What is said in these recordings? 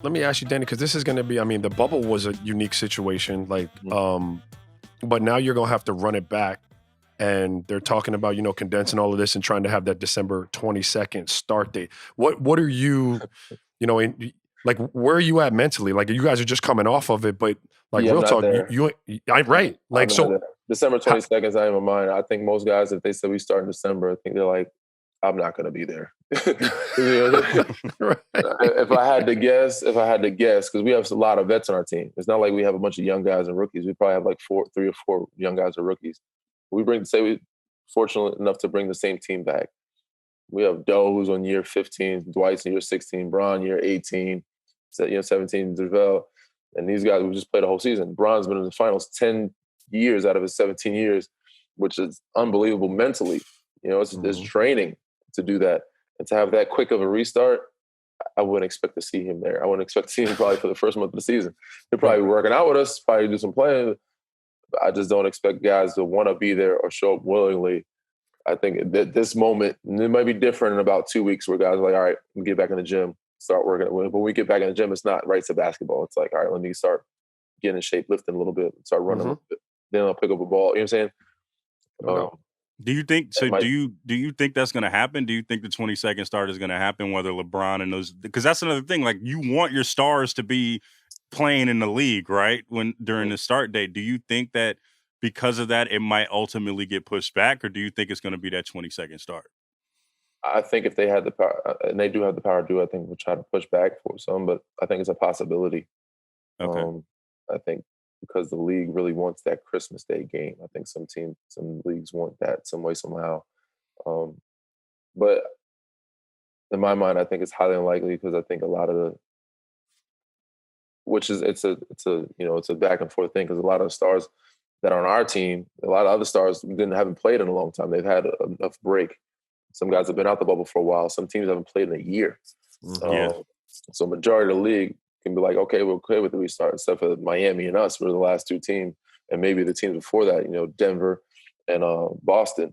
Let me ask you, Danny, because this is going to be, I mean, the bubble was a unique situation, like, but now you're going to have to run it back. And they're talking about, condensing all of this and trying to have that December 22nd start date. What are you, like, where are you at mentally? Like, you guys are just coming off of it, but like Yeah, I'm real not talk, there. I'm right. I'm Like, not so, there. December how, 22nd is not even mine. I think most guys, if they said we start in December, I think they're like, I'm not going to be there. You know, right. if I had to guess, because we have a lot of vets on our team. It's not like we have a bunch of young guys and rookies. We probably have like three or four young guys or rookies. We fortunate enough to bring the same team back. We have Doe who's on year 15, Dwight's in year 16, Bron year 18, 17, Dervell. And these guys, we just played a whole season. Bron's been in the finals 10 years out of his 17 years, which is unbelievable mentally. It's draining to do that. And to have that quick of a restart, I wouldn't expect to see him there. I wouldn't expect to see him probably for the first month of the season. He'll probably be working out with us, probably do some playing. But I just don't expect guys to want to be there or show up willingly. I think that this moment, it might be different in about 2 weeks where guys are like, all right, let me get back in the gym, start working. When we get back in the gym, it's not right to basketball. It's like, all right, let me start getting in shape, lifting a little bit, start running a little bit. Then I'll pick up a ball. You know what I'm saying? No. Do you think so? Do you think that's going to happen? Do you think the 22nd start is going to happen? Whether LeBron and those, because that's another thing. Like, you want your stars to be playing in the league, right? During the start date, do you think that because of that it might ultimately get pushed back, or do you think it's going to be that 22nd start? I think if they had the power, and they do have the power to do, I think we'll try to push back for some. But I think it's a possibility. Okay. I think because the league really wants that Christmas Day game. I think some leagues want that some way, somehow. But in my mind, I think it's highly unlikely because I think a lot of it's a back and forth thing because a lot of the stars that are on our team, a lot of other stars haven't played in a long time. They've had enough break. Some guys have been out the bubble for a while. Some teams haven't played in a year. So majority of the league can be like, okay, we're okay with the restart, except for Miami and us. We're the last two teams, and maybe the teams before that, Denver and Boston.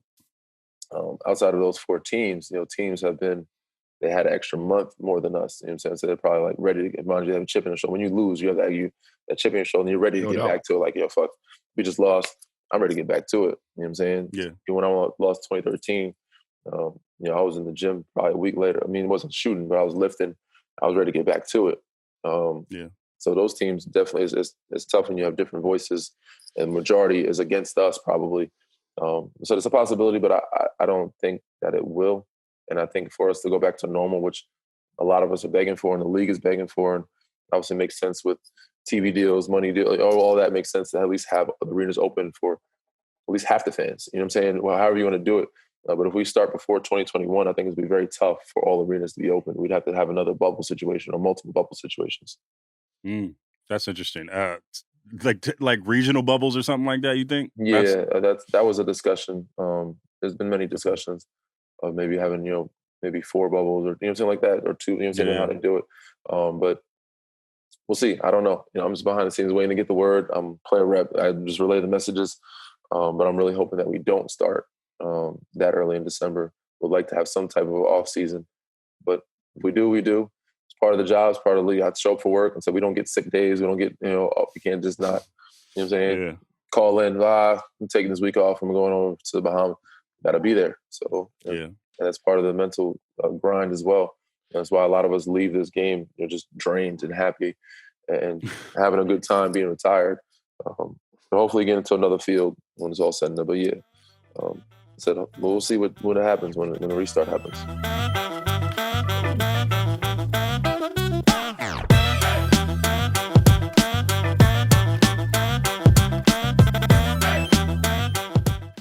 Outside of those four teams, teams they had an extra month more than us. You know what I'm saying? So they're probably like ready to get, mind you, they have a chip in the shoulder. When you lose, you have that chip in your shoulder and you're ready to get back to it. Like, fuck, we just lost. I'm ready to get back to it. You know what I'm saying? Yeah. When I lost 2013, I was in the gym probably a week later. I mean, it wasn't shooting, but I was lifting. I was ready to get back to it. So those teams definitely it's tough when you have different voices, and majority is against us probably. So it's a possibility, but I don't think that it will. And I think for us to go back to normal, which a lot of us are begging for, and the league is begging for, and obviously makes sense with TV deals, money deals, all that makes sense to at least have the arenas open for at least half the fans. You know what I'm saying? Well, however you want to do it. But if we start before 2021, I think it's be very tough for all arenas to be open. We'd have to have another bubble situation or multiple bubble situations. That's interesting. Like regional bubbles or something like that, you think? Yeah, that was a discussion. There's been many discussions of maybe having, maybe 4 bubbles or, something like that, or 2, you know what I'm saying, how to do it. But we'll see. I don't know. I'm just behind the scenes waiting to get the word. I'm player rep. I just relay the messages. But I'm really hoping that we don't start that early in December. Would like to have some type of off season. But if we do, we do. It's part of the job. It's part of the league. I have to show up for work. And so we don't get sick days. We don't get, we can't just not, you know what I'm saying? Yeah. Call in, I'm taking this week off. I'm going over to the Bahamas. Got to be there. So, and that's part of the mental grind as well. And that's why a lot of us leave this game, just drained and happy and having a good time being retired. So hopefully get into another field when it's all said and done. But we'll see what happens when the restart happens.